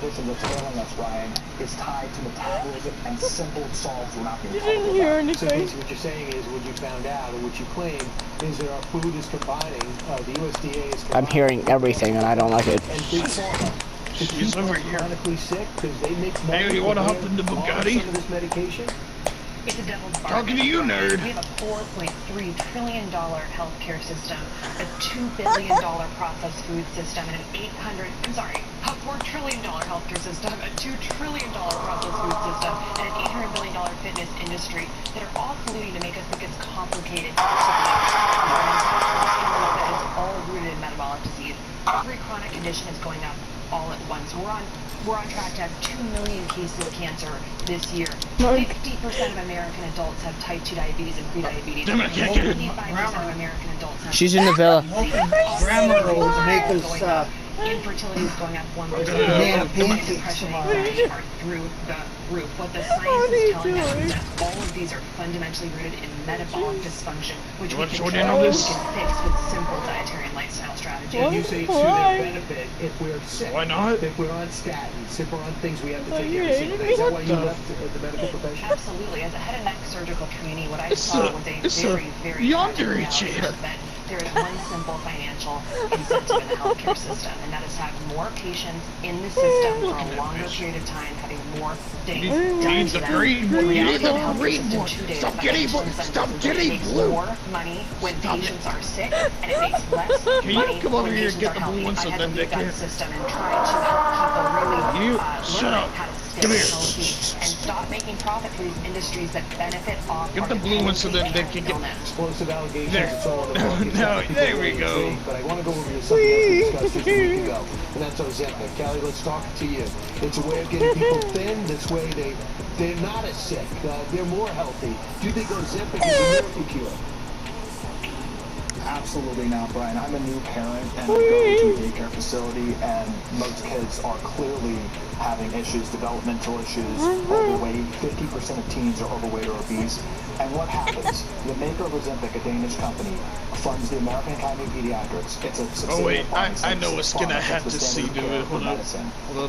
condition that's failing us, Ryan, is tied to metabolism and simple solves we're not being You didn't hear about. anything. So basically what you're saying is, what you found out, or what you claim, is that our food is combining, the USDA is combining... I'm hearing everything and I don't like it. And Big Pharma, to She's keep over us here. chronically sick, because they make money... Hey, you wanna hop in the on Bugatti? some of this medication? It's a devil's bargain. Talking to you, nerd. We have a $4.3 trillion healthcare system, a $2 billion processed food system, and a $4 trillion healthcare system, a $2 trillion processed food system, and an $800 billion fitness industry that are all colluding to make us think it's complicated to that is all rooted in metabolic disease. Every chronic condition is going up all at once. We're on track to have 2 million cases of cancer this year. 50% of American adults have type 2 diabetes and prediabetes. 85% of American adults have... She's in the villa. Grandma rolls make us, Infertility is going up 1%. banana pancakes Depression and tomorrow. anxiety are through the roof. What the science is telling us is that all of these are fundamentally rooted in metabolic dysfunction, which we can fix with simple dietary and lifestyle strategies. And you say it's to their benefit if we're sick. Why not? If we're on statins, if we're on things we have to take every single day. Is that why you left the medical profession? Absolutely. As a head and neck surgical trainee, what I saw was a very yonder tragic reality chair. that there is one simple financial incentive in the healthcare system, and that is to have more patients in the system for a longer period of time, having more things done to them. Stop getting blue. More money when patients are sick, and it makes less Can you money come over when here and patients get are the blue healthy. one so I had then to they leave that can... system and try to help people really You learn shut up. how to stay Come here. healthy and stop making profit for these industries that benefit off Get our the blue one so then they can get... illness. Explosive allegations, There. it's all the No, there we go. But I want to go over to something else we discussed just a week ago, and that's Ozempic. Callie, let's talk to you. It's a way of getting people thin. This way they're not as sick. They're more healthy. Do you think Ozempic is a miracle cure? Absolutely not, Brian. I'm a new parent and I'm going to a daycare facility, and most kids are clearly having issues, developmental issues, overweight. 50% of teens are overweight or obese. And what happens? The maker of Ozempic, a Danish company, funds the American Academy of Pediatrics. It's a Oh wait, I know what's what's gonna have to see, dude. Hold on, let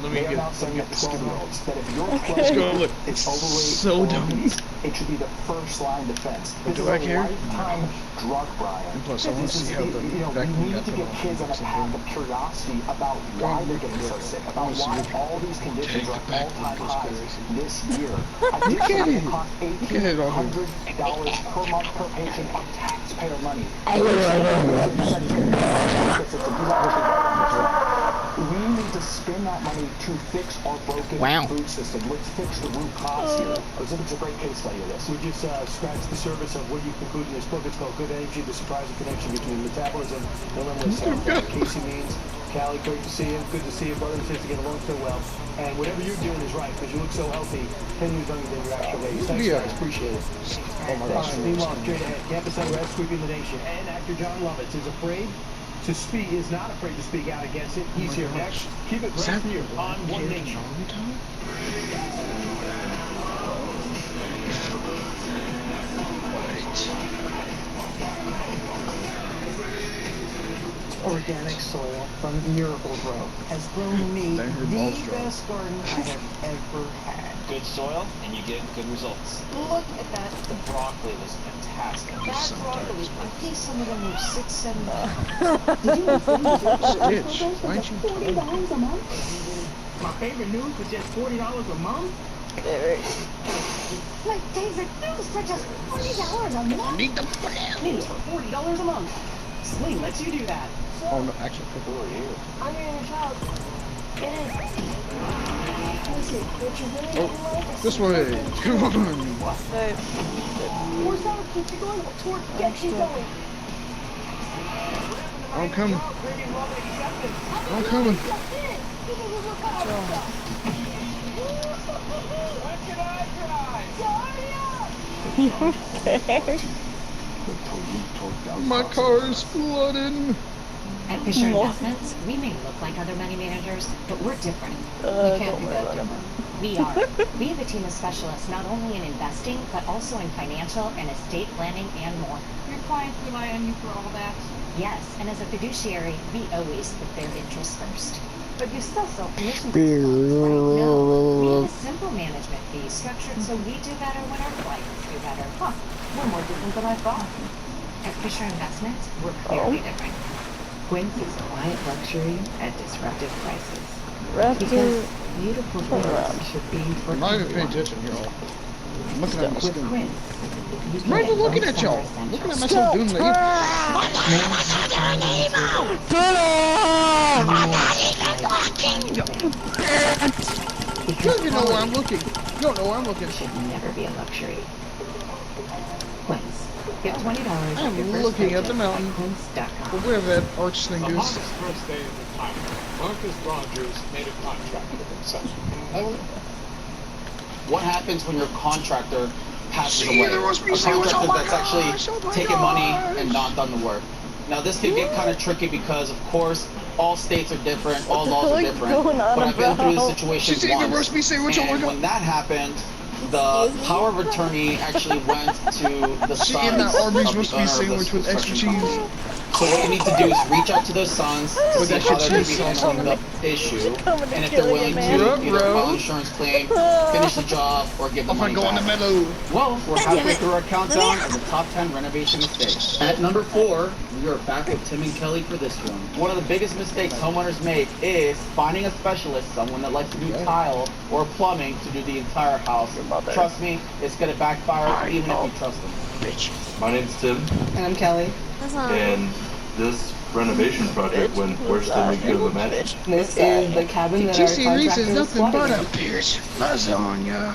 me They're now get saying that the skin. 12-year-olds, that if you're Let's 12 go look. is overweight So or dumb. obese, it should be the first line defense. This Go is back a here. lifetime drug, Brian. And plus, I want to see how the we vacuum need got to put get on. kids on a path of curiosity about why they're getting so sick, about why all these conditions are all-time highs this year. Look at it. Cost Look at it on here. $1,800 per month per patient of taxpayer money. We need to spend that money to fix our broken food system. Let's fix the root cause here. Ozempic's a great case study of this. We just scratched the surface of what you conclude in this book. It's called Good Energy, the surprising connection between metabolism and limitless health. Casey means, Callie, great to see you. Good to see you, brother and sister, get along so well. And whatever you're doing is right, because you look so healthy, 10 years younger than your actual age. Thanks, guys. Appreciate it. Oh my gosh. Meanwhile, straight ahead, campus unrest sweeping the nation. And actor John Lovitz is not afraid to speak out against it. He's here next. Keep it right here on One Nation. Organic soil from Miracle Grow has grown me the best garden I have ever had. Good soil, and you get good results. Look at that. The broccoli was fantastic. That broccoli, I think some of them were $6, $7. Did you know Stitch, why'd you $40 a month? My favorite news was just $40 a month. My favorite news for just $40 a month? Need the plan. News for $40 a month. Sling lets you do that. Oh no, actually, Who are you? I'm your child. It is. oh, this way. Come on. Where's that? Keep you going. Toward get you going. I'm coming. I'm coming. You okay? My car is flooding. At Fisher Investments, we may look like other money managers, but we're different. You can't be that different. We are. We have a team of specialists not only in investing, but also in financial and estate planning and more. Your clients rely on you for all that. Yes, and as a fiduciary, we always put their interests first. But you still sell commission. Right? No, we have a simple management fee structured so we do better when our clients do better. Huh. We're more different than I thought. At Fisher Investments, we're clearly different. Quince is quiet luxury at disruptive prices. Because beautiful things should be for I'm not even paying everyone. attention, y'all. I'm looking at my With screen. Quince, you I'm can not get even looking one at y'all. summer I'm looking at essentials. myself doing the You don't even know where I'm looking. You don't know where I'm looking. Should never be a luxury. Quince. Get $20 I off your am first looking at the purchase mountain. at Quince.com. But where that arch thing On is. Marcus' first day of retirement, Marcus Rogers made a contract with himself. What happens when your contractor passes See, away? there must be A so much- contractor oh my that's gosh, actually oh my taken money and gosh. not done the work. Now this can get kind of tricky because, of course, all states are different, all laws are different. But I've been through this situation She's eating a once, roast beef sandwich, oh my and God. when that happened, the power of attorney actually went to the She sons eating that Arby's of roast the beef owner of sandwich this with extra construction cheese. company. So what you need to do is reach out to those sons to With see extra how they're going to cheese be sauce handling on the issue, coming to and if kill they're you, willing man. to Yup, either file bro. an insurance claim, finish the job, or give the I'm money gonna go on the back. meadow. Well, we're halfway through our countdown of the top 10 renovation mistakes. At number 4, we are back with Tim and Kelly for this one. One of the biggest mistakes homeowners make is finding a specialist, someone that likes to do tile or plumbing, to do the entire house. Trust me, it's going to backfire even if you trust them. My name's Tim, And I'm Kelly. and this renovation project went worse than we could have imagined. This is the cabin that our TC Reese contractor is was nothing but squatting a in. Pierce lasagna.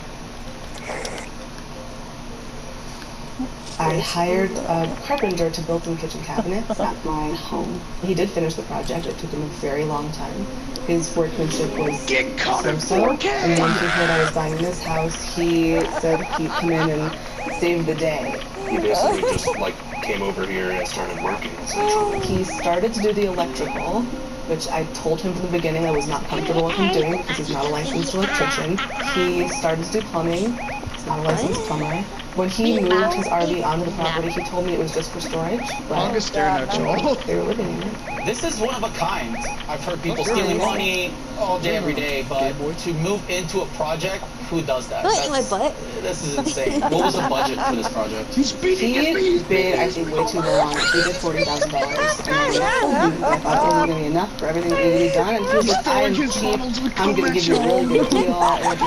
I hired a carpenter to build some kitchen cabinets at my home. He did finish the project. It took him a very long time. His workmanship was Get caught in so-so. 4K. And when he heard I was buying this house, he said he'd come in and save the day. He basically just like came over here and started working essentially. He started to do the electrical, which I told him from the beginning I was not comfortable with him doing because he's not a licensed electrician. He started to do plumbing. He's not a licensed plumber. When he moved his RV onto the property, he told me it was just for storage, I'm but just staring at y'all. they were living in it. This is one of a kind. I've heard people stealing money all day, every day, but to move into a project, who does that? Don't eat my butt. This is insane. What was the budget for this project? He's beating He his bid, I think, way too low on it. He did $40,000. And I told him I thought it wasn't going to be enough for everything that needed to be done. And he was like, I am cheap. I'm going to give you a really good deal. And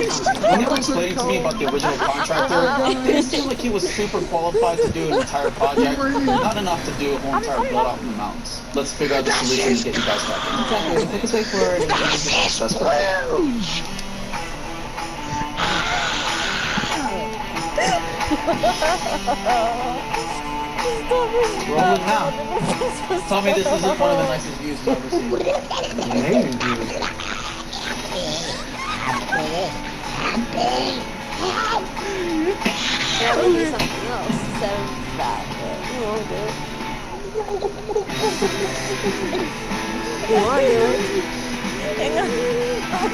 When you were explaining to me about the original contractor, it seemed like he was super qualified to do an entire project, not enough to do a whole entire build out in the mountains. Let's figure out the solution to get you guys back in. exactly, the quickest way forward is That's perfect. Roll it now. Tell me this isn't one of the nicest views you've ever seen. Amazing view. Yeah, we do something else instead of that, but we won't do it. We want to do it. Hang on.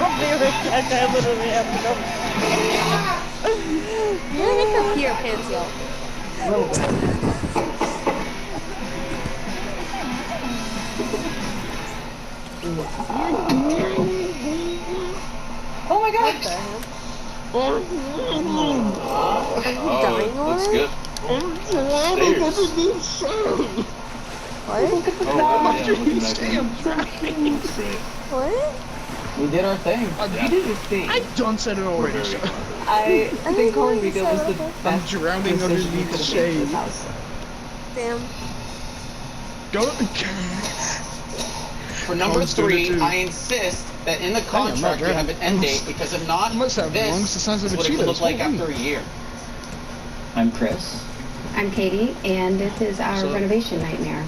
I'll be right back. I literally have to go. You're gonna make her pee her pants, y'all. a little bit. Oh my What gosh! the hell? Are you dying Oh, that's already? good. Stairs. What? Oh, wow, yeah, looking back in. Great. What? We did our thing. You did your thing. I done said it already. Very good. I think calling Rico was the I'm best drowning decision you underneath could the have made for this shade. house. Damn. Go. For number Tom's doing it 3, too. I insist that in the I'm not contract you have an end date, because if not, I must have lungs the this size of is a what it cheetah. could look like Holy. after a year. I'm Chris. I'm Katie, and this is our So- renovation nightmare.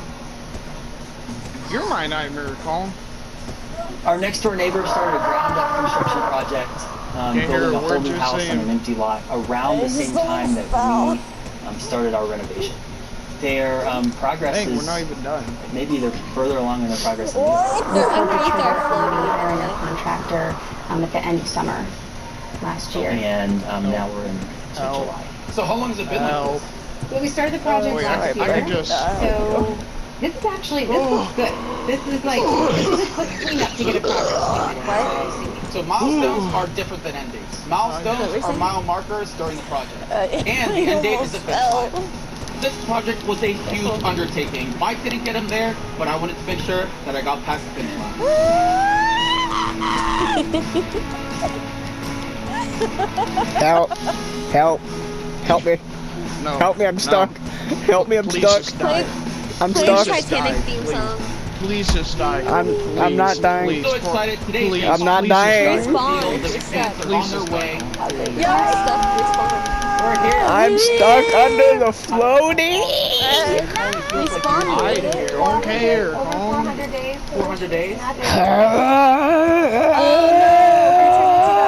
You're my nightmare, Colin. Our next door neighbor started a ground-up construction project, Can't hear building a a whole word new you're house on saying. an empty lot around the It's same so time that foul. we started our renovation. their progress Hey, is... we're not even done. Maybe they're further along in their progress than we are. They're underneath our Hiring a floaty. contractor at the end of summer last year. And now we're in July. So how long has it been like this? Well, we started the project wait, last I year. can just... So this is actually this looks good. This is like this is a quick cleanup to get a project. So milestones are different than end dates. Milestones are mile markers during the project. And the end date is the finish line. This project was a huge undertaking. Mike didn't get him there, but I wanted to make sure that I got past the finish line. Help. Help. Help me. No. Help me, I'm stuck. Help me, I'm Please stuck. just die. I'm Play stuck. Titanic Die, theme please. song. Please just die. I'm not dying. Please, So excited today. please, I'm not please dying. just die. Respawn. The You're fans stuck. are on Please their just way. Yeah, stuck. Respawn. We're here. I'm stuck under the floaty. Respawn. I Dude. don't care. Over 400 days. 400 days. Oh no! We're turning to the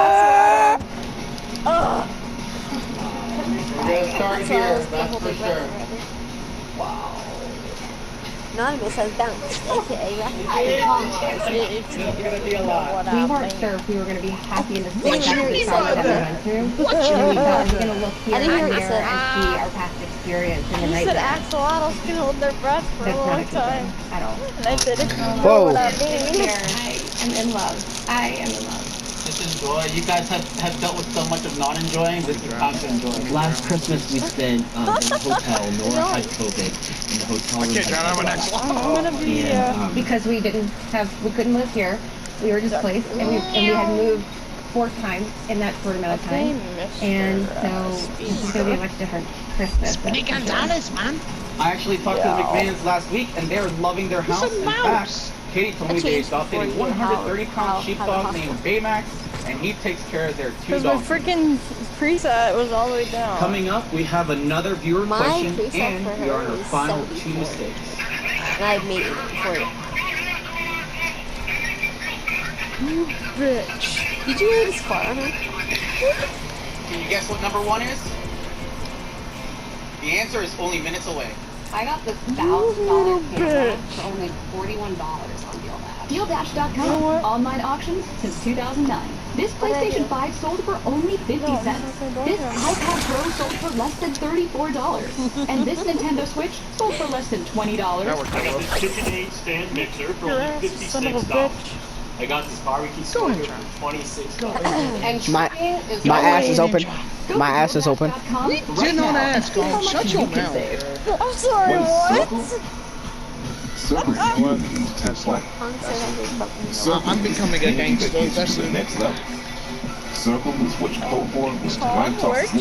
oxygen. We're gonna start here, that's for sure. Anonymous has bounced, aka It's gonna be a lot. We weren't sure if we were going to be happy in the state What that you we mean started by that we that? went through. What And you we mean thought by we were that? going to look I here didn't hear and what you there said. and see our past experience in the You night. said axolotls can hold their breath for a That's not long a good time. thing at all. And I said, Whoa. what that Here, means. I am in love. I am in love. Just enjoy. You guys have dealt with so much of not enjoying. This is time to enjoy. Last Christmas we spent in a hotel. Nora had COVID. And the hotel room Can't drown out my next one. I'm gonna be, Because we couldn't live here. We were displaced, and we had moved 4 times in that short amount of time. And so it's going to be a much different Christmas. Gonzalez, man. I actually talked to the McMahons last week, and they're loving their house. In fact, Katie told me they adopted a 130-pound sheepdog named Baymax, and he takes care of their 2 because my dogs. freaking preset was all the way down. Coming up, we have another viewer My question, preset and for we are her on our is final 2 74. mistakes. And I made it for you. You bitch. Did you really just fart on her? Can you guess what number 1 is? The answer is only minutes away. I got this $1,000 camera for only $41 on DealDash. DealDash.com, online auctions since 2009. This PlayStation 5 sold for only 50 cents. This iPad Pro sold for less than $34. And this Nintendo Switch sold for less than $20. I got this KitchenAid stand mixer for only $56. I got this barbecue smoker for $26. And My ass is open. My ass is open. You're not ass, Colin. Shut your mouth. I'm sorry, what? I'm becoming a gangster. That's the next level. Circle is what you hope for, which is why talks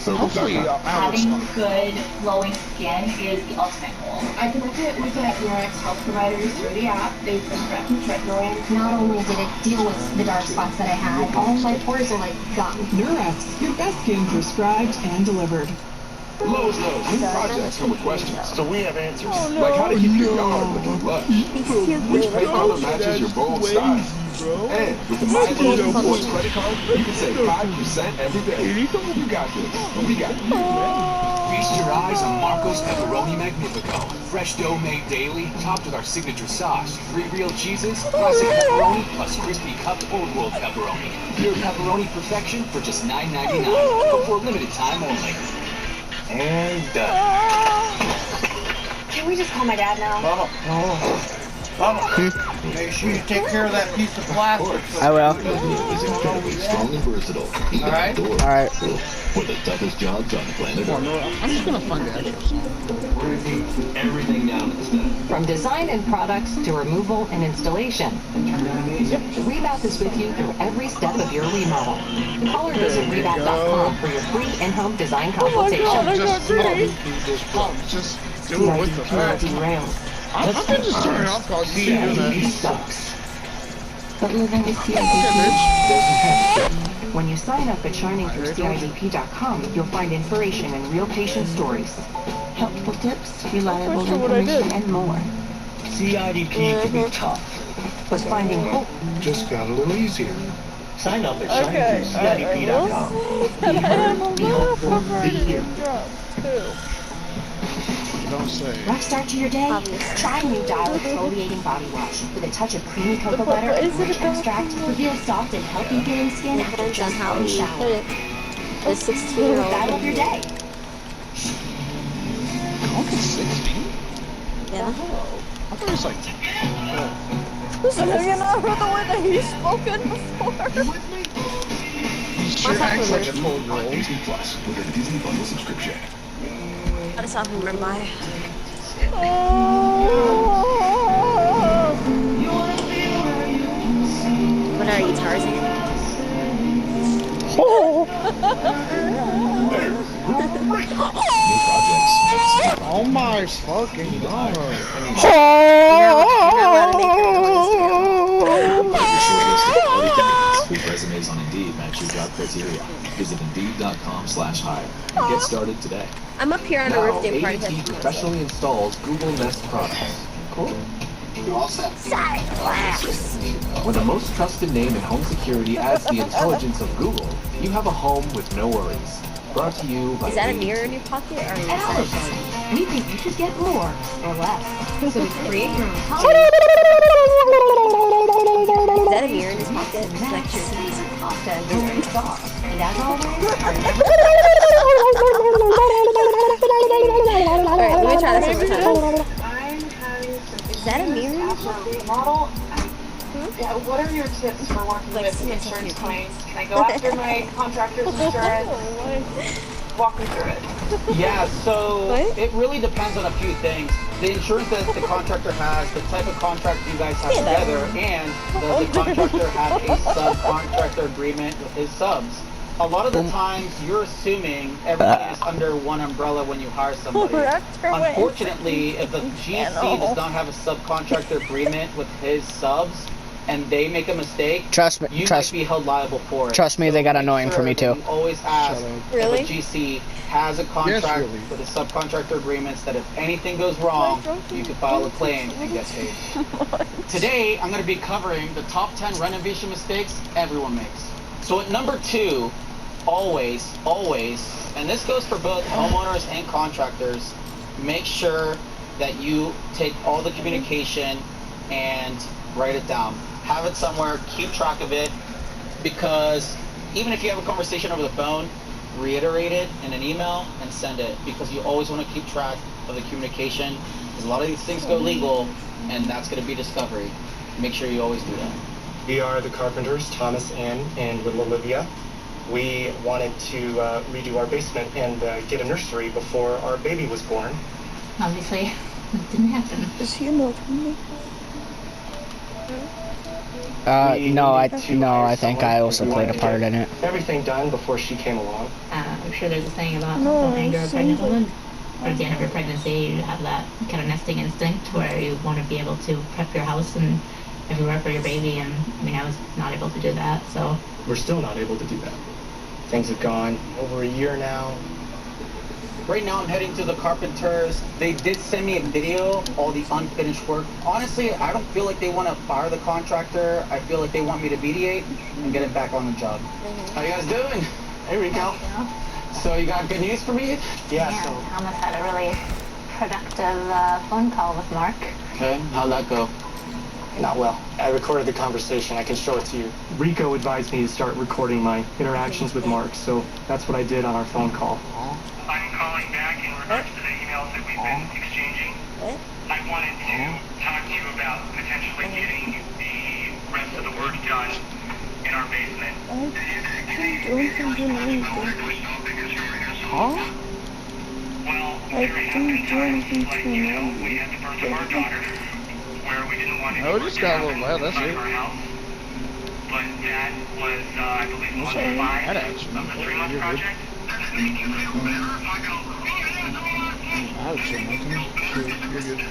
Hopefully, Having good, glowing skin is the ultimate goal. I connected with my Euronex health providers through the app. They prescribed me tretinoin. Not only did it deal with the dark spots that I had, all my pores are like gone. Eurex, your best skin prescribed and delivered. Lowe's, new projects come with questions, so we have answers. Like how to keep your yard looking lush. Which paint color matches your bold style. And with the My Lowe's Rewards credit card, you can save 5% every day. You got this. We got you. Feast your eyes on Marco's Pepperoni Magnifico. Fresh dough made daily, topped with our signature sauce. 3 real cheeses, classic pepperoni, plus crispy cupped Old World pepperoni. Pure pepperoni perfection for just $9.99, but for a limited time only. And Can we just call my dad now? Mama, make sure you take care of that piece of plastic. I will. Strong and versatile. Alright? Alright. For the toughest jobs on planet Earth. I'm just gonna find the address. we're gonna take everything down to the step. From design and products to removal and installation. Remap is with you through every step of your remodel. Call or visit remap.com for your free in-home design consultation. Just do it with the facts. I can just turn it off called CIDP sucks. But living with CIDP doesn't have to. When you sign up at shiningthroughcidp.com, you'll find inspiration and real patient stories, helpful tips, reliable information, and more. CIDP can be tough, but finding hope just got a little easier. Sign up at Okay, shiningthroughcip.com. and I am a Be little helpful, be perverted here. and drunk, too. Don't say. Rough start to your day? Try new Dial Exfoliating Body Wash with a touch of creamy cocoa butter and rich extract. Reveal soft and healthy feeling skin after just one shower. The 16-year-old. Dial up your day. Conk is 16? Yeah. I thought it was like 12. Listen, have you not heard the way that he's spoken before? He sure acts like a 12-year-old. Disney Plus with a Disney Bundle subscription. I just have to remember my. What are you, Tarzan? Oh my fucking god. Resumes on Indeed match your job criteria. Visit Indeed.com/hire and get started today. I'm up here on a Now, birthday party. ADT professionally installs Google Nest products. Cool. You all set? When the most trusted name in home security adds the intelligence of Google, you have a home with no worries. Brought to you by Is that a ADT. mirror in your pocket or is At that? we think you should get more or less. So create your own Is that a mirror in his pocket? Like pasta is very soft. And as always, Alright, let me try this one more time. I'm having some Is that a mirror? Model. Yeah, what are your tips for working with insurance claims? Can I go after my contractor's insurance? Walk me through it. Yeah, so it really depends on a few things. The insurance that the contractor has, the type of contract you guys have together, and does the contractor have a subcontractor agreement with his subs? A lot of the times, you're assuming everything is under one umbrella when you hire somebody. Unfortunately, if the GC does not have a subcontractor agreement with his subs, and they make a mistake, you might be held liable for it. Trust me, they got annoying for me too. You always ask if a GC has a contract with a subcontractor agreements that if anything goes wrong, you can file a claim and get paid. Today, I'm going to be covering the top 10 renovation mistakes everyone makes. So at number 2, always, and this goes for both homeowners and contractors, make sure that you take all the communication and write it down. Have it somewhere, keep track of it, because even if you have a conversation over the phone, reiterate it in an email and send it, because you always want to keep track of the communication, because a lot of these things go legal, and that's going to be discovery. Make sure you always do that. We are the carpenters, Thomas, Ann, and little Olivia. We wanted to redo our basement and get a nursery before our baby was born. obviously, it didn't happen. Is he not me? No, I think I also played a part in it. Everything done before she came along. I'm sure there's a saying about don't anger a pregnant woman. Or at the end of your pregnancy, you have that kind of nesting instinct where you want to be able to prep your house and everywhere for your baby. And I mean, I was not able to do that, so. We're still not able to do that. Things have gone over a year now. Right now I'm heading to the carpenters. They did send me a video, all the unfinished work. Honestly, I don't feel like they want to fire the contractor. I feel like they want me to mediate and get it back on the job. How you guys doing? Hey, Rico. So you got good news for me? Yeah, Thomas had a really productive phone call with Mark. Okay, how'd that go? Not well. I recorded the conversation. I can show it to you. Rico advised me to start recording my interactions with Mark, so that's what I did on our phone call. I'm calling back in regards to the emails that we've been exchanging. I wanted to talk to you about potentially getting the rest of the work done in our basement. Huh? Well, I didn't do anything to we had the birth of our daughter, where we didn't want to Oh, just got a little mad, that's it. our house. But that was, I believe, month 5 of the 3-month project. I would say nothing. Sure, you're good.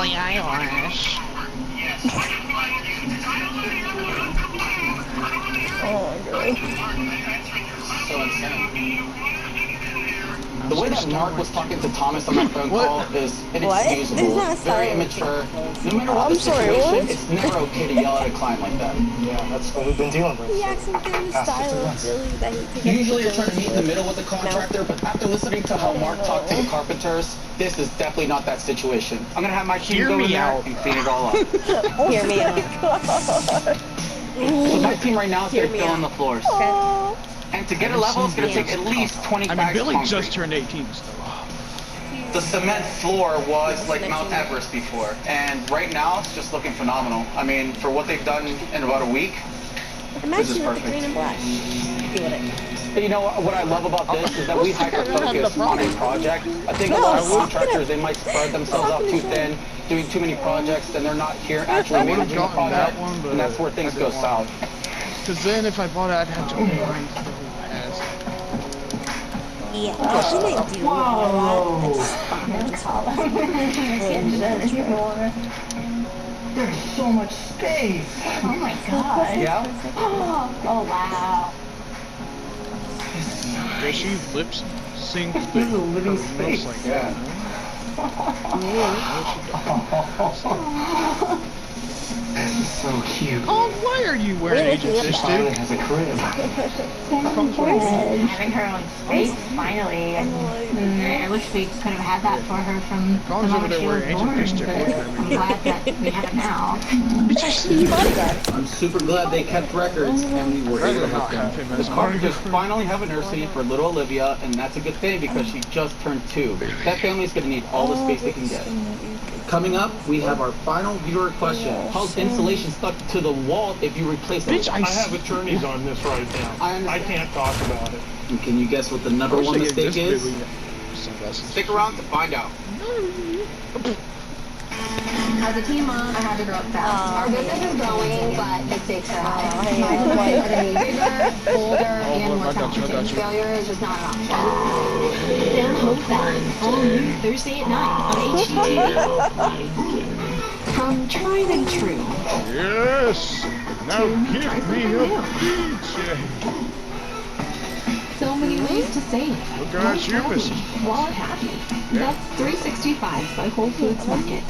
Billie Eilish. Oh my god. So insane. The way that Mark was talking to Thomas on that phone call is inexcusable, very immature. No matter what the situation, it's never okay to yell at a client like that. Yeah, that's what we've been dealing with. He acts like in the style of Billy that he could Usually you're trying to meet in the middle with the contractor, but after listening to how Mark talked to the carpenters, this is definitely not that situation. I'm gonna have my team go in there and clean it all up. Hear me out. So my team right now is gonna fill in the floors. Okay. And to get a level, it's gonna take at least 20 bags of Billy concrete. just turned 18 still. The cement floor was like Mount Everest before, and right now it's just looking phenomenal. I mean, for what they've done in about a week, this is perfect. Green and black. You know what I love about this is that we hyper-focus on a project. I think a lot of contractors, they might spread themselves out too thin, doing too many projects, and they're not here actually managing the project, and that's where things go south. Because then if I bought it, I'd have to grind the whole pass. Yeah, I didn't do Whoa. There's so much space. Oh my god. Yeah? Oh wow. Does she lip sync? This is a living space. Like yeah. This is so cute. Oh, why are you wearing Agent Fish, dude? Finally has a crib. Having her own space, finally. I wish we could have had that for her from the moment she was born, but I'm glad that we have it now. I'm super glad they kept records and we were able to help them. The carpenters finally have a nursery for little Olivia, and that's a good thing because she just turned 2. That family's going to need all the space they can get. Coming up, we have our final viewer question. How's insulation stuck to the wall if you replace it? I have attorneys on this right now. I can't talk about it. And can you guess what the number one mistake is? Stick around to find out. As a teen mom, I had to grow up fast. Our business is growing, but the stakes are high. My boys are getting bigger, older, and more talented. Failure is just not an option. Sam Hotel, all new Thursday at 9 on HGTV. From tried and true. Yes! Now give me a DJ! So many ways to save. Look at you, Missy. Wallet happy. That's 365 by Whole Foods Market.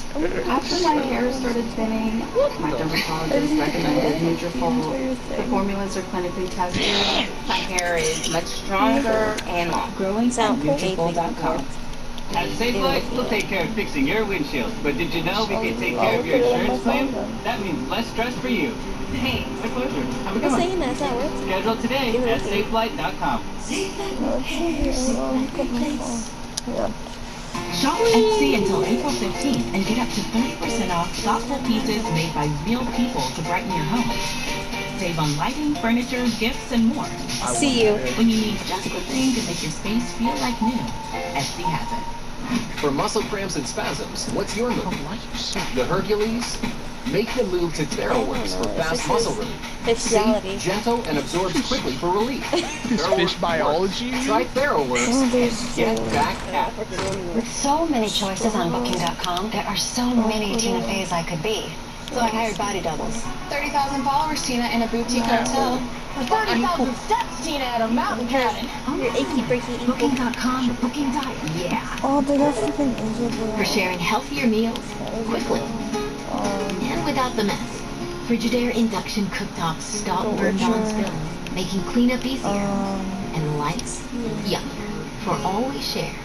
After my hair started thinning, my dermatologist recommended Nutrafol. The formulas are clinically tested. My hair is much stronger and long. Growing at Nutrafol.com. At Safelight, we'll take care of fixing your windshield. But did you know we can take care of your insurance claim? That means less stress for you. Hey, my pleasure. Have a good one. Schedule today at safelight.com. Shop Etsy until April 15th and get up to 30% off thoughtful pieces made by real people to brighten your home. Save on lighting, furniture, gifts, and more. See you. When you need just the thing to make your space feel like new, Etsy has it. For muscle cramps and spasms, what's your move? The Hercules? Make the move to TheraWorks for fast muscle relief. Safe, gentle, and absorbs quickly for relief. Fish biology? Try TheraWorks and get back at it. With so many choices on Booking.com, there are so many Tina Feys I could be. So I hired body doubles. 30,000 followers, Tina, in a boutique hotel. 30,000 steps, Tina, at a mountain cabin. You're achy breaky. Booking.com, booking diet, yeah. Oh, they got freaking Angel. For sharing healthier meals quickly and without the mess. Frigidaire induction cooktops stop burned-on spills, making cleanup easier and lights yummier. For all we share,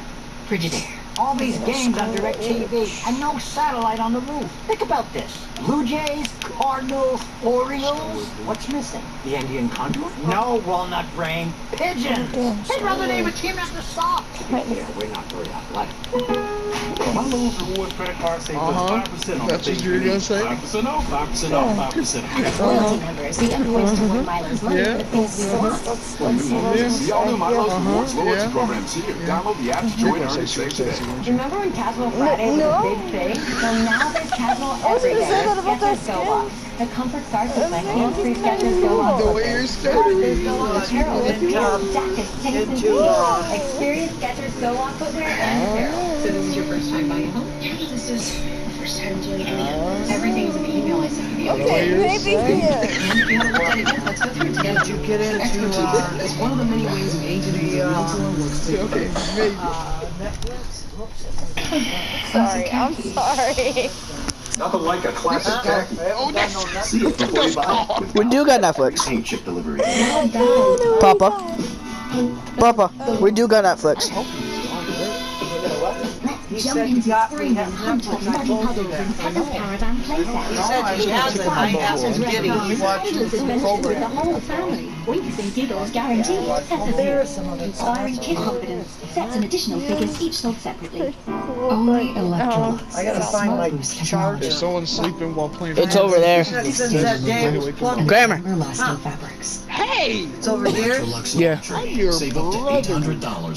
Frigidaire. All these games on DirecTV and no satellite on the roof. Think about this. Blue Jays, Cardinals, Orioles. What's missing? The Indian Condor? No, walnut brain. Pigeons. They'd rather name a team after socks. Yeah, we're not very athletic. My Lowe's Rewards credit card saves us 5% off. That's what you were going to say? 5% off, 5% off, 5% off. Loyalty members, we have ways to win Milo's money for the things we want. See all new Milo's Rewards loyalty programs here. Download the app to join our and save today. Remember when Casual Friday was a big thing? Well, now there's Casual every day. Skechers Go Off. The comfort starts with my hands-free Skechers Go Off. The way you're Skechers Go Off apparel with jackets, tanks, and tees. Experience Skechers Go Off footwear and apparel. So this is your first time buying a home? Yeah, this is the first time doing anything. Everything's in the email I sent you. Okay, maybe And if you haven't looked at it yet, let's go through it together. Did you get into Expertise is one of the many ways an agent and a realtor works together. Netflix? Oops. Sorry, I'm sorry. Nothing like a classic tacky. See it before you buy it. We do got Netflix. Paint chip delivery. Papa, we do got Netflix. He said you got me Netflix. I told you that. He said he hasn't. I asked Giddy. He watches the program. Winks and giggles guaranteed. Inspiring kid confidence. Sets and additional figures each sold separately. Only Electrolux. I gotta find my charger. If someone's sleeping while playing. It's over there. Grammar. Hey! It's over here? Yeah. Save up to $800.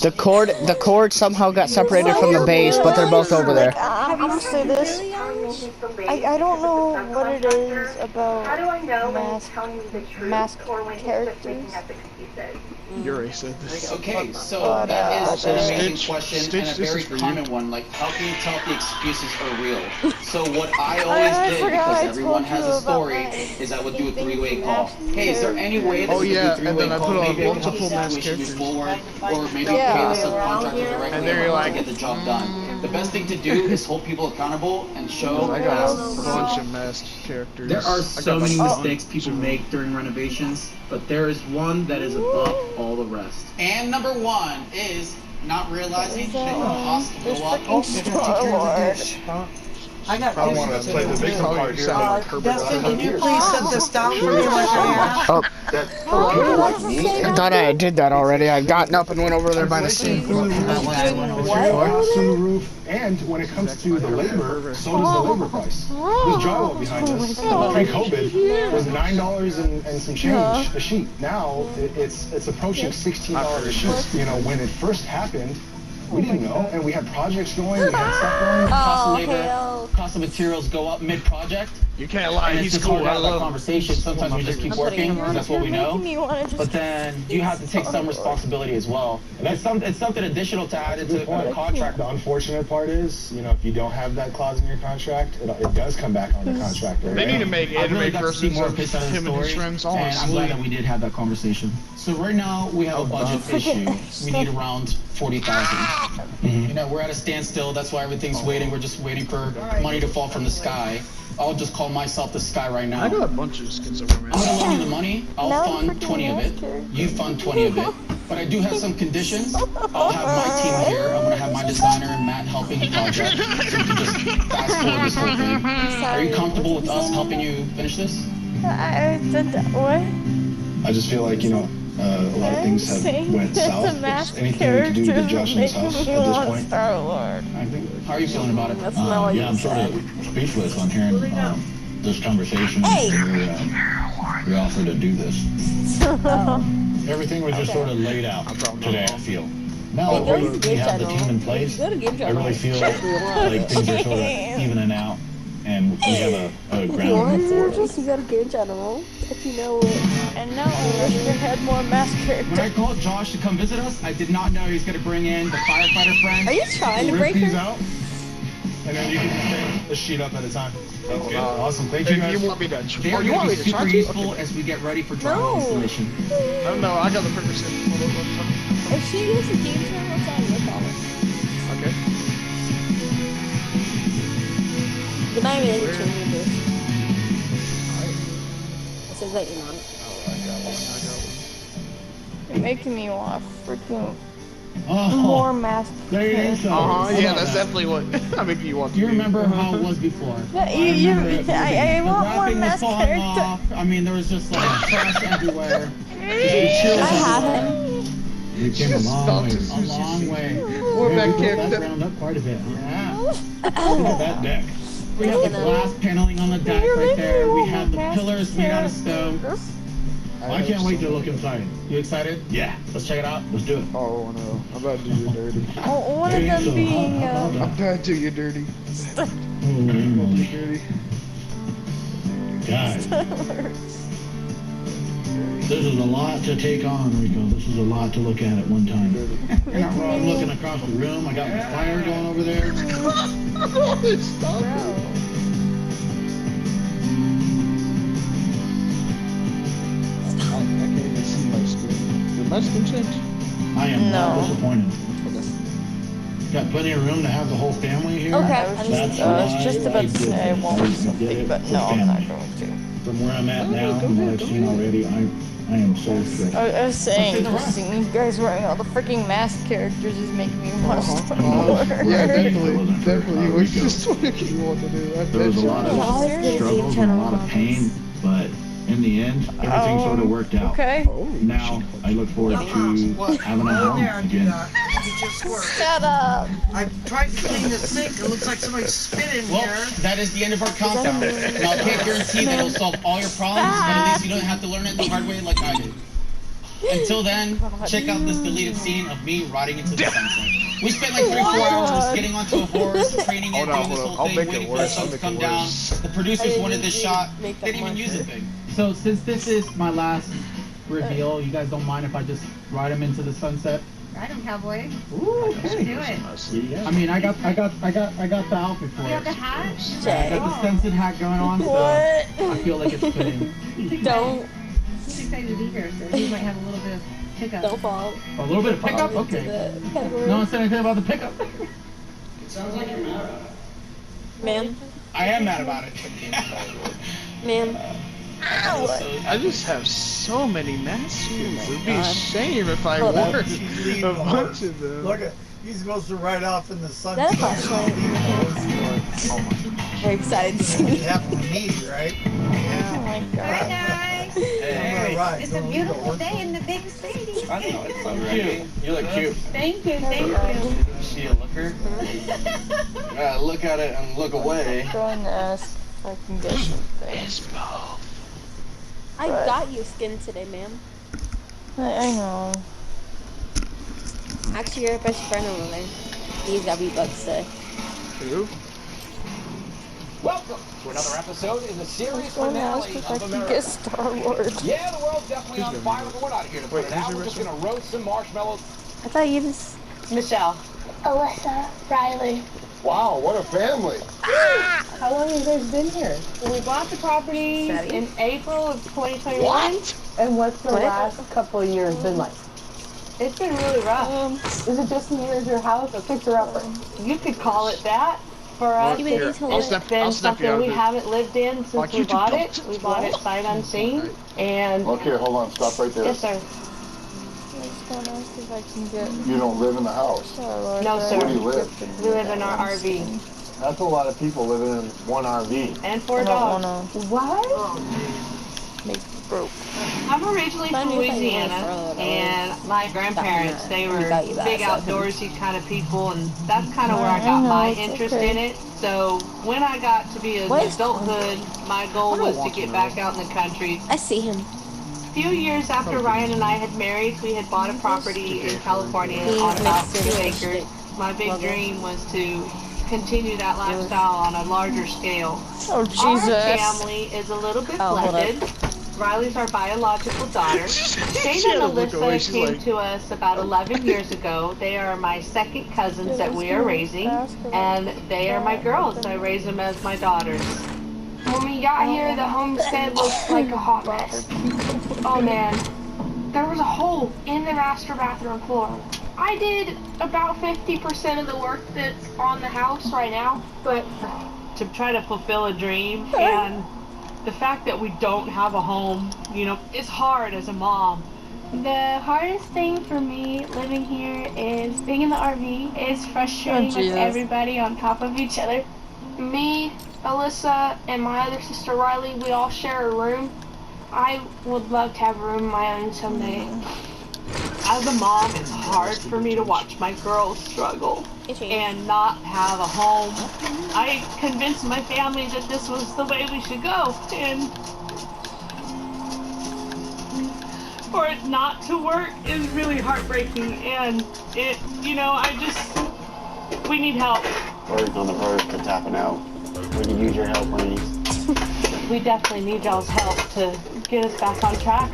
The cord somehow got separated from the base, but they're both over there. I'm gonna say this. I don't know what it is about masked characters. Yuri said this. Okay, so that is an amazing question and a very for common you. one. Like, how can you tell if the excuses are real? So what I always did, because everyone has a story, is I would do a three-way call. Hey, is there any way that we can do a three-way call? Maybe I can help the situation move forward, or maybe pay the subcontractor directly to get the job done. The best thing to do is hold people accountable and show. I got a bunch of masked characters. There are so many mistakes people make during renovations, but there is one that is above all the rest. And number one is not realizing that your costs go up. I want to play the victim part here. Dustin, can you please set this down for me like I Oh. I thought I did that already. I've gotten up and went over there by the sink. On the roof, and when it comes to the labor, so does the labor price. This drywall behind us, pre-COVID, was $9 and some change a sheet. Now it's approaching $16 a sheet. You know, when it first happened, we didn't know, and we had projects going, we had stuff going. Cost of labor, cost of materials go up mid-project. You can't lie, he's cool. I love conversation. Sometimes we just keep working because that's what we know. But then you have to take some responsibility as well. And it's something additional to add into the contract. The unfortunate part is, you know, if you don't have that clause in your contract, it does come back on the contractor. They need to make anime versions of him and his friends all and I'm glad that we did have that conversation. So right now we have a budget issue. We need around 40,000. You know, we're at a standstill. That's why everything's waiting. We're just waiting for money to fall from the sky. I'll just call myself the sky right now. I got a bunch of skins over, man. I'm gonna loan you the money. I'll fund 20 of it. You fund 20 of it. But I do have some conditions. I'll have my team here. I'm gonna have my designer and Matt helping the project, so we can just fast forward this whole thing. Are you comfortable with us helping you finish this? What? I just feel like, you know, a lot of things have went south. Anything we can do to get Josh in his house at this point? How are you feeling about it? Yeah, I'm sort of speechless on hearing this conversation and your offer to do this. Everything was just sort of laid out today, I feel. Now that we have the team in place, I really feel like things are sort of evening out, and we have a ground for it. You got a game channel, if you know it. And now I wish they had more mask characters. When I called Josh to come visit us, I did not know he was going to bring in the firefighter friends. Are you trying to break these her? out, and then you can just take a sheet up at a time. That's good. Awesome. Thank you guys. You want me to? They are going to be super useful as we get ready for drywall installation. No, I got the purpose in. If she uses a game channel, it's on your problem. Okay. Good night, man. It says that you're on it. You're making me want freaking more mask. Yeah, that's definitely what I make you want. Do you remember how it was before? I want more mask character. I mean, there was just like trash everywhere. I have him. You came a long way. A long way. We're back here. That's round up quite a bit. Yeah. Look at that deck. We have the glass paneling on the deck right there. We have the pillars made out of stone. I can't wait to look inside. You excited? Yeah. Let's check it out. Let's do it. Oh no, I'm about to do you dirty. Oh, one of them being. I'm about to do you dirty. Guys. This is a lot to take on, Rico. This is a lot to look at one time. I'm looking across the room. I got my fire going over there. Stop it. I can't even see my screen. Did my screen change? I am not disappointed. Got plenty of room to have the whole family here. Okay. I was just about to say I won't do something, but no, I'm not going to. From where I'm at now and what I've seen already, I am so thrilled. I was saying, just seeing you guys wearing all the freaking mask characters is making me want to start more. Yeah, definitely. It was just what you want to do. There was a lot of struggles and a lot of pain, but in the end, everything sort of worked out. Okay. Now, I look forward to having a home again. Shut up. I tried to clean the sink. It looks like somebody spit in here. Well, that is the end of our countdown. Now, I can't guarantee that it'll solve all your problems, but at least you don't have to learn it the hard way like I did. Until then, check out this deleted scene of me riding into the sunset. We spent like 3-4 hours getting onto a horse, training it, doing this whole thing, waiting for the sun to come down. The producers wanted this shot. They didn't even use a thing. So since this is my last reveal, you guys don't mind if I just ride him into the sunset? Ride him, cowboy. Ooh, okay. Do it. I mean, I got the outfit for it. You have the hat? I got the Stenson hat going on, so I feel like it's fitting. Don't. He's excited to be here, so he might have a little bit of pickup. Don't fall. A little bit of pickup? Okay. No one said anything about the pickup. It sounds like you're mad at it. Ma'am? I am mad about it. Ma'am? I just have so many masks. It'd be a shame if I wore a bunch of them. Look at, he's supposed to ride off in the sun. That flashlight. Very excited to see. It happened to me, right? Yeah. Oh my god. Hi, guys. It's a beautiful day in the big city. I know, it's so cute. You look cute. Thank you. See a looker? Look at it and look away. I'm going to ask if I can get something. I got you skin today, ma'am. I know. Actually, you're a best friend over there. He's got V-Bucks today. Who? Welcome to another episode in the series I'm going to finale ask if I of can America. get Star-Lord. Yeah, the world's definitely on fire, but we're not here to put it out. We're just gonna roast some marshmallows. I thought you was... Michelle. Alyssa, Riley. Wow, what a family. How long have you guys been here? We bought the property in April of 2021. What? And what's the last couple of years been like? It's been really rough. Is it just me or is your house a fixer-upper? You could call it that. For us, it's been something we haven't lived in since we bought it. We bought it sight unseen. And Okay, hold on, stop right there. yes, sir. I just want to ask if I can get You don't live in the house. Star-Lord. No, sir. Where do you live? We live in our RV. That's a lot of people living in one RV. And 4 I don't dogs. wanna What? make broke. I'm originally from Louisiana, and my grandparents, they were big outdoorsy kind of people, and that's kind of where I got my interest in it. So when I got to be in adulthood, my goal was to get back out in the country. I see him. A few years after Ryan and I had married, we had bought a property in California on about 2 acres. My big dream was to continue that lifestyle on a larger scale. Oh, Jesus. Our family is a little bit blended. Riley's our biological daughter. Jane and Alyssa came to us about 11 years ago. They are my second cousins that we are raising, and they are my girls. I raise them as my daughters. When we got here, the homestead looked like a hot mess. Oh man, there was a hole in the master bathroom floor. I did about 50% of the work that's on the house right now, but to try to fulfill a dream, and the fact that we don't have a home, you know, it's hard as a mom. the hardest thing for me living here is being in the RV. It's frustrating with everybody on top of each other. Me, Alyssa, and my other sister Riley, we all share a room. I would love to have a room of my own someday. As a mom, it's hard for me to watch my girls struggle and not have a home. I convinced my family that this was the way we should go, and for it not to work is really heartbreaking, and it, you know, we need help. We're on the verge to tapping out. We can use your help, ladies. We definitely need y'all's help to get us back on track.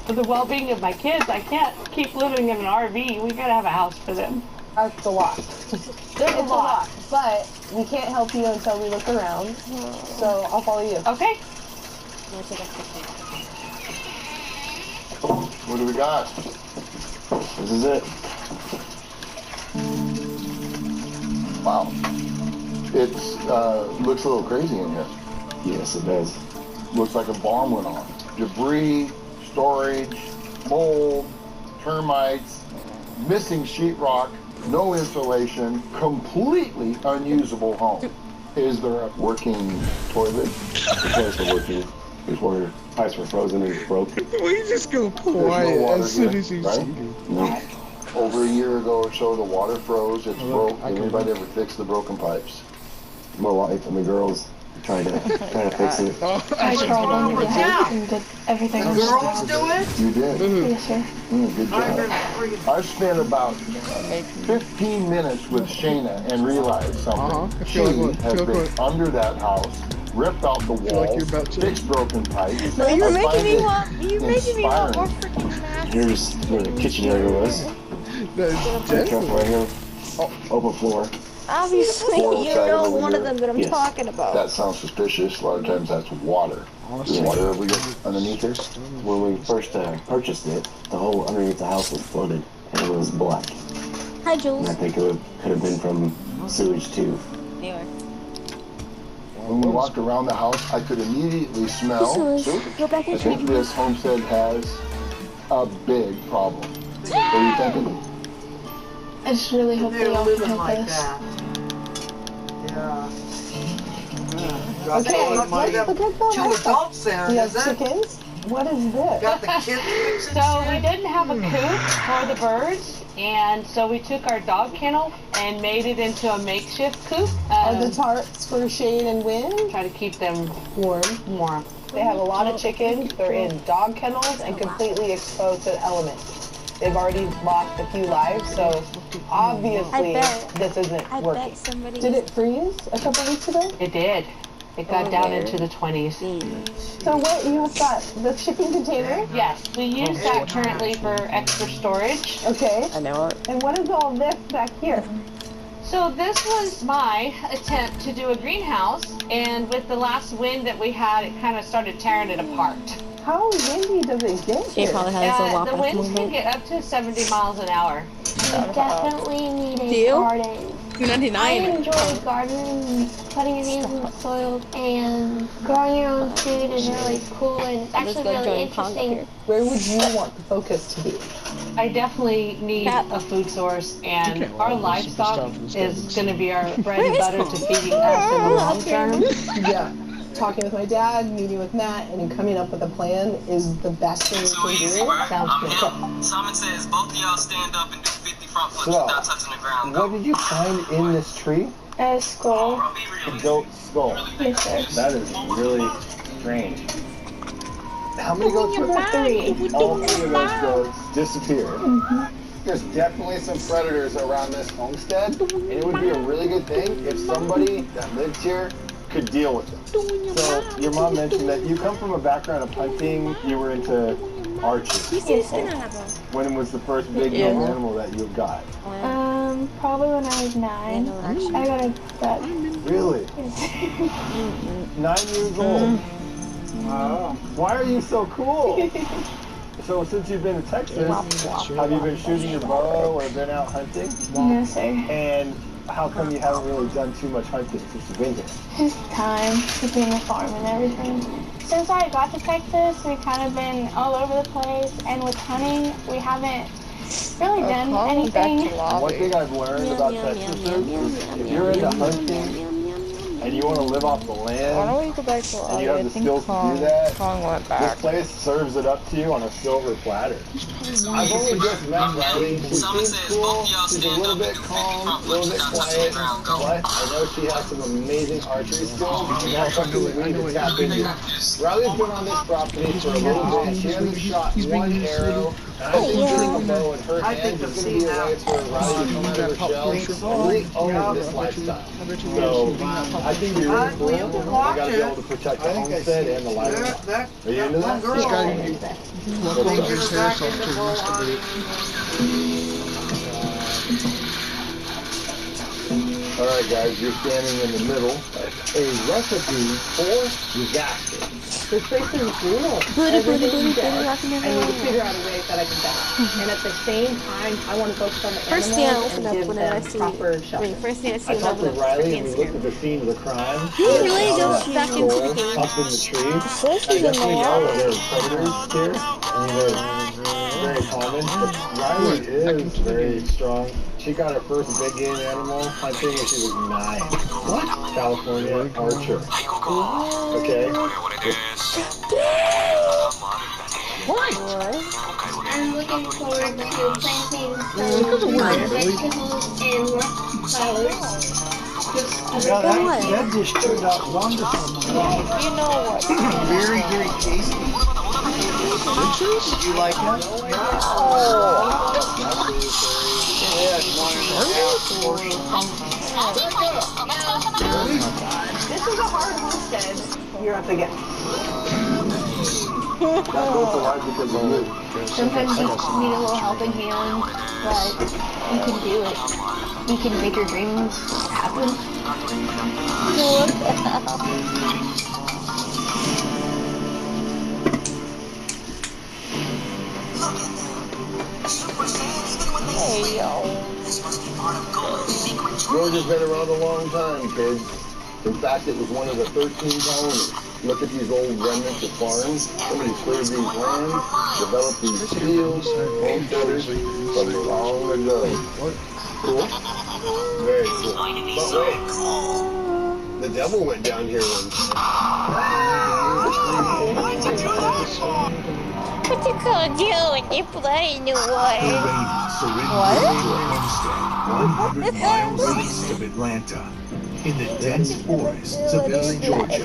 for the well-being of my kids, I can't keep living in an RV. We gotta have a house for them. That's a lot. It's a lot, but we can't help you until we look around. So I'll follow you. Okay. What do we got? This is it. Wow. It's looks a little crazy in here. Yes, it does. Looks like a bomb went off. Debris, storage, mold, termites, missing sheetrock, no insulation, completely unusable home. Is there a working toilet? The toilets are working before pipes were frozen and broke. We just go quiet as soon as you see it. No. Over a year ago or so, the water froze. It's broke. Did anybody ever fix the broken pipes? My wife and the girls tried to fix it. I crawled under the house and did everything. The girls do it? You did? Yes, sir. Good job. I've spent about 15 minutes with Shayna and realized something. She has been under that house, ripped out the walls, fixed broken pipes. No, you're making me want more freaking math. Here's where the kitchen area was. Be careful right here. Open floor. Obviously, you know one of them that I'm talking about. That sounds suspicious. A lot of times that's water. Is water ever get underneath there? When we first purchased it, the whole underneath the house was flooded and it was black. Hi, Jules. And I think it could have been from sewage too. Anyway. When we walked around the house, I could immediately smell sewage. I think this homestead has a big problem. What are you thinking? I just really hope they all can help us. Yeah. Okay, let's look at the two adults there. You have chickens? What is this? Got the kids fixing So we didn't have a coop for the birds, and so we took our dog kennel and made it into a makeshift coop. Are the tarps for shade and wind? Try to keep them warm. They have a lot of chickens. They're in dog kennels and completely exposed to the elements. They've already lost a few lives, so obviously this isn't working. Did it freeze a couple weeks ago? It did. It got down into the 20s. So what, you have got the shipping container? Yes, we use that currently for extra storage. Okay. I know it. And what is all this back here? So this was my attempt to do a greenhouse, and with the last wind that we had, it kind of started tearing it apart. How windy does it get here? The winds can get up to 70 miles an hour. We definitely need a garden. I enjoy gardening, putting your hands in the soil, and growing your own food is really cool, and it's actually really interesting. Where would you want the focus to be? I definitely need a food source, and our livestock is going to be our bread and butter to feeding us in the long term. Yeah. Talking with my dad, meeting with Matt, and coming up with a plan is the best thing we can do. Sounds good. Simon says both of y'all stand up and do 50 front flips without touching the ground. What did you find in this tree? A skull. A goat skull. Yes, sir. That is really strange. How many goats were there? 3. All 3 of those goats disappeared. There's definitely some predators around this homestead, and it would be a really good thing if somebody that lives here could deal with them. So your mom mentioned that you come from a background of hunting. You were into archery. Yes, sir. When was the first big animal that you got? Probably when I was 9. I got a duck. Really? 9 years old. Wow. Why are you so cool? So since you've been to Texas, have you been shooting your bow or been out hunting? No, sir. And how come you haven't really done too much hunting since you've been here? Just time, keeping the farm and everything. Since I got to Texas, we've kind of been all over the place, and with hunting, we haven't really done anything. One thing I've learned about Texas is if you're into hunting and you want to live off the land, and you have the skills to do that, this place serves it up to you on a silver platter. I've only just met Riley. She seems cool. She's a little bit calm, a little bit quiet, but I know she has some amazing archery skills, and that's something we need to tap into. Riley's been on this property for a little bit. She hasn't shot one arrow. And I think getting a bow in her hands is going to be a way for Riley to come out of her shell and really own this lifestyle. So I think pretty cool. Well, you can watch They gotta be able to protect the homestead and the livestock. Are you into that? Girl, This guy walking his hair off to yesterday. Alright guys, you're standing in the middle. A recipe for disaster. This place is brutal. Everything's dead. I need to figure out a way that I can die. And at the same time, I want to focus on the First thing I animals open and up give whenever I them see proper shelter. first thing I see I when I talked open with up Riley freaking and we looked at Instagram. the scene of the crime. You really go back into the game. Up in the tree. This I is in the definitely know that there water. are predators here. I mean, they're very common. But Riley is very strong. She got her first big game animal hunting when she was 9. What? California Archer. Okay. What? I'm looking forward to planting some vegetables and flowers. That dish turned out wonderful. You know what? Very, very tasty. Did you like that? This is a hard homestead. You're up against. Sometimes you need a little helping hand, but you can do it. You can make your dreams happen. What the hell? Hey, yo. Georgia's been around a long time, kids. In fact, it was one of the 13 colonies. Look at these old remnants of farms. Somebody cleared these lands, developed these fields, homesteaders from long ago. Cool? Very cool. But wait, the devil went down here one time. What you gonna do when they play in the water? What? 100 miles east of Atlanta. In the dense forests of East Georgia,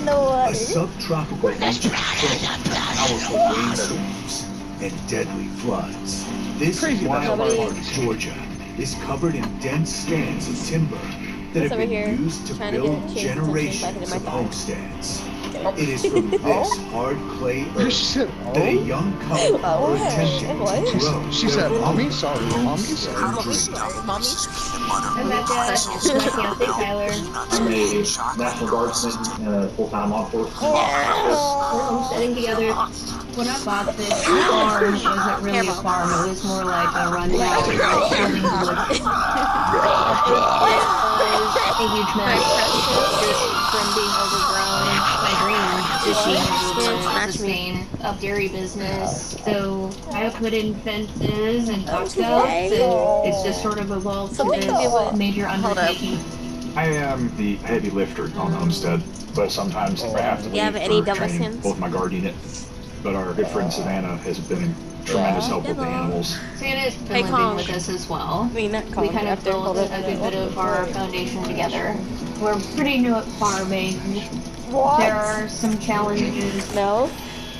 a subtropical region full of powerful rainstorms and deadly floods. This wild part of Georgia is covered in dense stands of timber that have been used to build generations of homesteads. It is from this hard clay earth that a young couple are attempting to grow. She said, "Mommy, sorry, mommy, sorry." I'm Becca. My fiance Tyler. I'm a National Guardsman and a full-time law enforcement. We're homesteading together. When I bought this farm, it wasn't really a farm. It was more like a rundown building a huge mess. Just from being overgrown. My dream is being able to sustain a dairy business. So I put in fences and box outs, and it's just sort of evolved to this major undertaking. I am the heavy lifter on the homestead, but sometimes I have to leave for training both my guard unit. But our good friend Savannah has been a tremendous help with the animals. Savannah's been living with us as well. We kind of built a good bit of our foundation together. We're pretty new at farming. There are some challenges.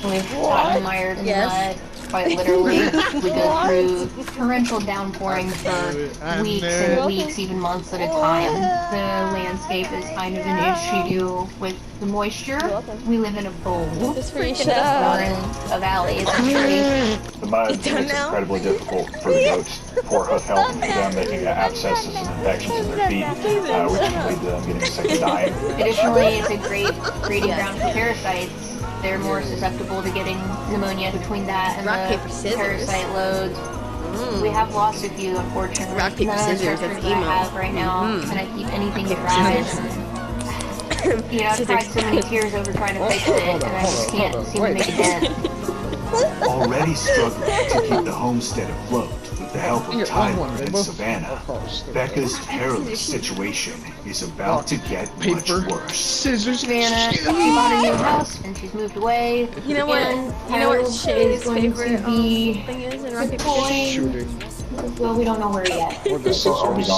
We've gotten mired in the mud, quite literally. We go through torrential downpouring for weeks and weeks, even months at a time. The landscape is kind of an issue with the moisture. We live in a bowl. We're in a valley, essentially. The mud makes it incredibly difficult for the goats. Poor hoof health for them, they can get abscesses and infections in their feet, which can lead to them getting sick and dying. Additionally, it's a great breeding ground for parasites. They're more susceptible to getting pneumonia between that and the parasite loads. We have lost a few, unfortunately. Rock, paper, scissors, that's emo. I have right now, and I keep anything dry. You know, I've cried so many tears over trying to fix it, and I just can't seem to make a dent. Already struggling to keep the homestead afloat with the help of Tyler and Savannah, Becca's perilous situation is about to get much worse. Savannah, she bought a new house and she's moved away. You know what? Shay's favorite thing is in Rock, Paper, Scissors? Well, we don't know where yet. Or the scissors.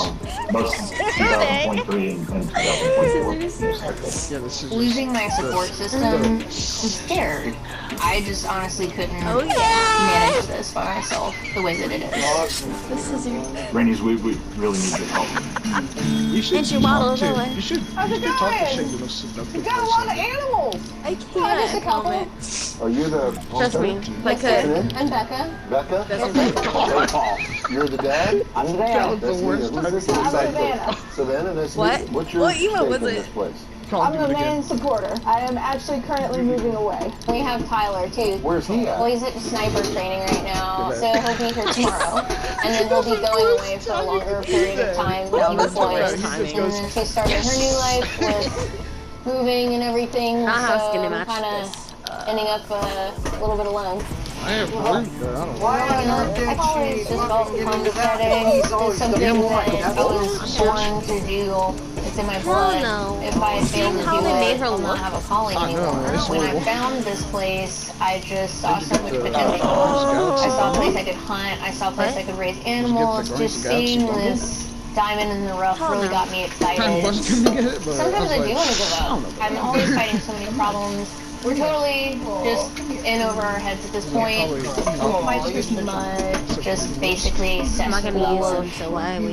Most 2023 and 2024. Losing my support system, I'm scared. I just honestly couldn't manage this by myself the way that it is. Rainies, we really need your help. You should And she waddles talk to. away. You should How's it talk to going? Shane the most seductive We got a lot of person. animals. I just a can't couple. help it. Are you the Trust me, homesteader? if I could. And Becca. Becca? That's me. You're the dad? I'm the dad. That's me. Who's this? I'm Savannah. Savannah, nice to What? meet you. What's your What email stake was in it? this place? I'm the main supporter. I am actually currently moving away. We have Tyler too. Where's he at? Well, he's at sniper training right now, so he'll be here tomorrow. And then he'll be going away for a longer period of time when he deploys. And then she's starting her new life with moving and everything, so I'm kind of ending up a little bit alone. I have room, but I don't know. I've always just felt homesteading is something that I was born to do. It's in my blood. If I fail to do it, I'll not have a calling anymore. When I found this place, I just saw so much potential. I saw a place I could hunt. I saw a place I could raise animals. Just seeing this diamond in the rough really got me excited. Sometimes I do want to give up. I'm always fighting so many problems. We're totally just in over our heads at this point. My just mud, just basically cesspool of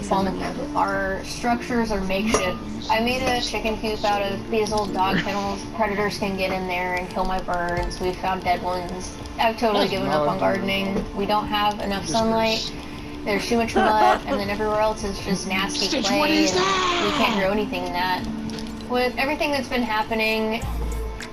funk. Our structures are makeshift. I made a chicken coop out of these old dog kennels. Predators can get in there and kill my birds. We've found dead ones. I've totally given up on gardening. We don't have enough sunlight. There's too much mud, and then everywhere else is just nasty clay, and we can't grow anything in that. With everything that's been happening,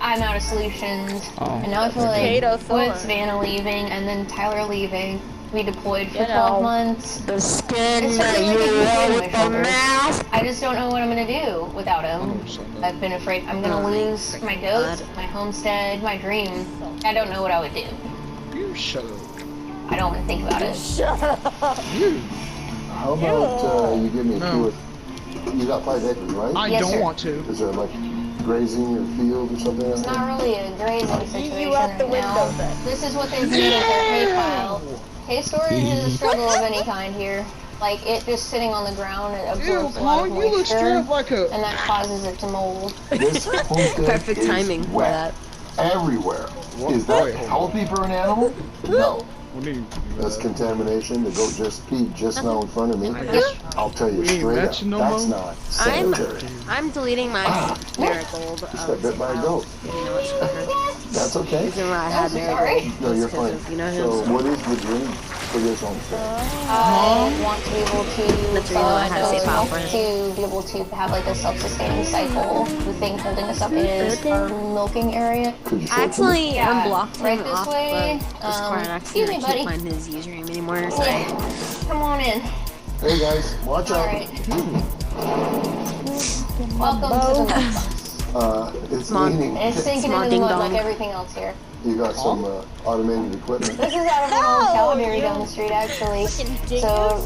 I'm out of solutions, and now I feel like with Savannah leaving and then Tyler leaving, we deployed for 12 months. The skin It's that something you like a wear on with my the shoulders. mask. I just don't know what I'm gonna do without him. I've been afraid I'm gonna lose my goats, my homestead, my dream. I don't know what I would do. You shut up. I don't want to think about it. Shut up. How about you give me a tour? You got 5 acres, right? I don't want to. Is there like grazing or field or something like It's that? not really a grazing situation out the right now. This is what they've made with their hay pile. Hay storage is a struggle of any kind here. Like, it just sitting on the ground, it absorbs a lot of you look straight moisture, up like a... and that causes it to mold. This homestead Perfect is timing for wet. Everywhere. Is that healthy for an animal? No. That's contamination. The goat just peed just now in front of me. I'll tell you straight up, that's not sanitary. I'm deleting my marigold. Just got bit by a goat. That's okay. The reason why I had marigold. No, you're fine. You know So what is the dream for this homestead? I want to be able to to be able to have like a self-sustaining cycle. The thing holding us up is our milking area. Actually, unblocked him right this off way. of Discord. Excuse me, I buddy. can't find his username anymore. So Come on in. Hey guys, watch out. Alright. Welcome to the mud. It's leaning. It's sinking into the mud like everything else here. You got some automated equipment. This is out of an old Calabary down the street, actually. So,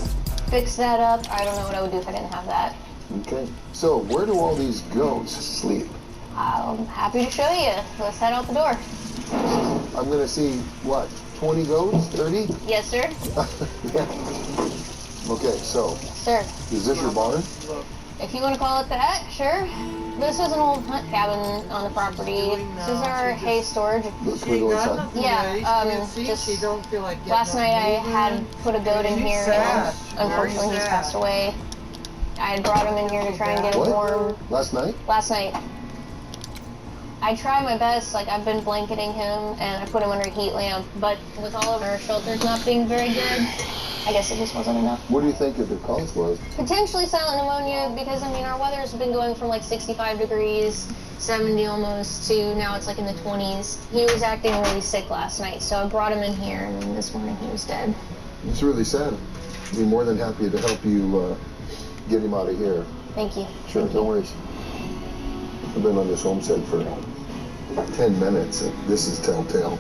fix that up. I don't know what I would do if I didn't have that. Okay. So where do all these goats sleep? I'm happy to show you. Let's head out the door. I'm gonna see what? 20 goats? 30? Yes, sir. Yeah. Okay, so Sir. is this your barn? If you want to call it that, sure. This is an old hunt cabin on the property. This is our hay storage. Let's go inside. Yeah, just last night I had put a goat in here, and unfortunately he's passed away. I had brought him in here to try and get him warm. Last night? Last night. I try my best, like I've been blanketing him and I put him under a heat lamp, but with all of our shelters not being very good, I guess it just wasn't enough. What do you think the cause was? Potentially silent pneumonia, because I mean our weather's been going from like 65 degrees, 70 almost, to now it's like in the 20s. He was acting really sick last night, so I brought him in here, and then this morning he was dead. It's really sad. I'd be more than happy to help you get him out of here. Thank you. Sure, no worries. I've been on this homestead for 10 minutes, and this is telltale.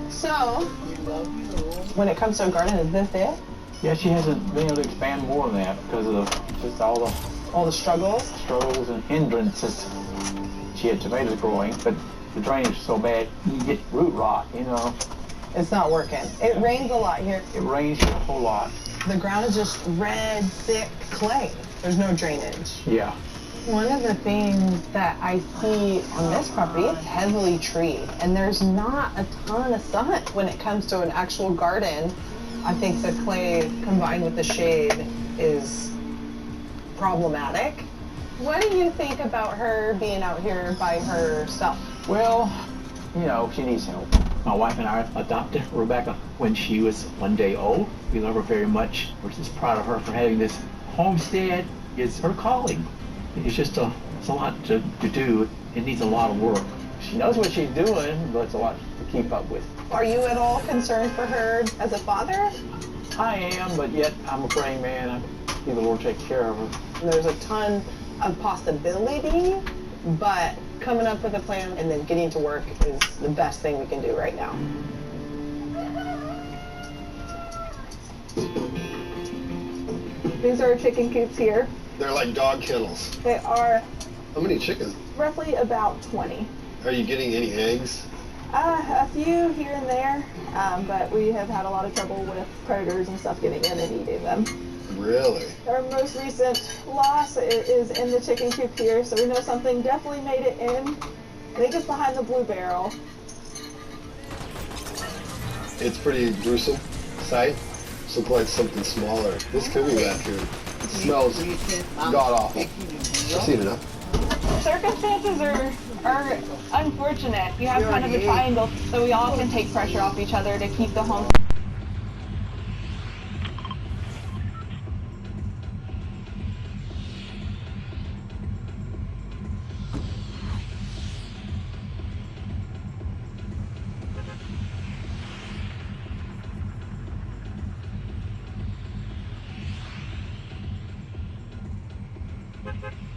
So, when it comes to a garden, is this it? Yeah, she hasn't been able to expand more than that because of just all the struggles and hindrances. She had tomatoes growing, but the drainage is so bad, you get root rot, you know. It's not working. It rains a lot here. It rains a whole lot. The ground is just red, thick clay. There's no drainage. Yeah. One of the things that I see on this property, it's heavily treed, and there's not a ton of sun. When it comes to an actual garden, I think the clay combined with the shade is problematic. What do you think about her being out here by herself? Well, you know, she needs help. My wife and I adopted Rebecca when she was 1 day old. We love her very much. We're just proud of her for having this homestead. It's her calling. It's just it's a lot to do. It needs a lot of work. She knows what she's doing, but it's a lot to keep up with. Are you at all concerned for her as a father? I am, but yet I'm a praying man. I see the Lord take care of her. There's a ton of possibility, but coming up with a plan and then getting to work is the best thing we can do right now. These are our chicken coops here. They're like dog kennels. They are How many chickens? roughly about 20. Are you getting any eggs? A few here and there, but we have had a lot of trouble with predators and stuff getting in and eating them. Really? Our most recent loss is in the chicken coop here, so we know something definitely made it in. I think it's behind the blue barrel. It's pretty gruesome sight. Looks like something smaller. This could be raccoon. It smells god awful. I've seen enough. Circumstances are unfortunate. You have kind of a triangle, so we all can take pressure off each other to keep the home. you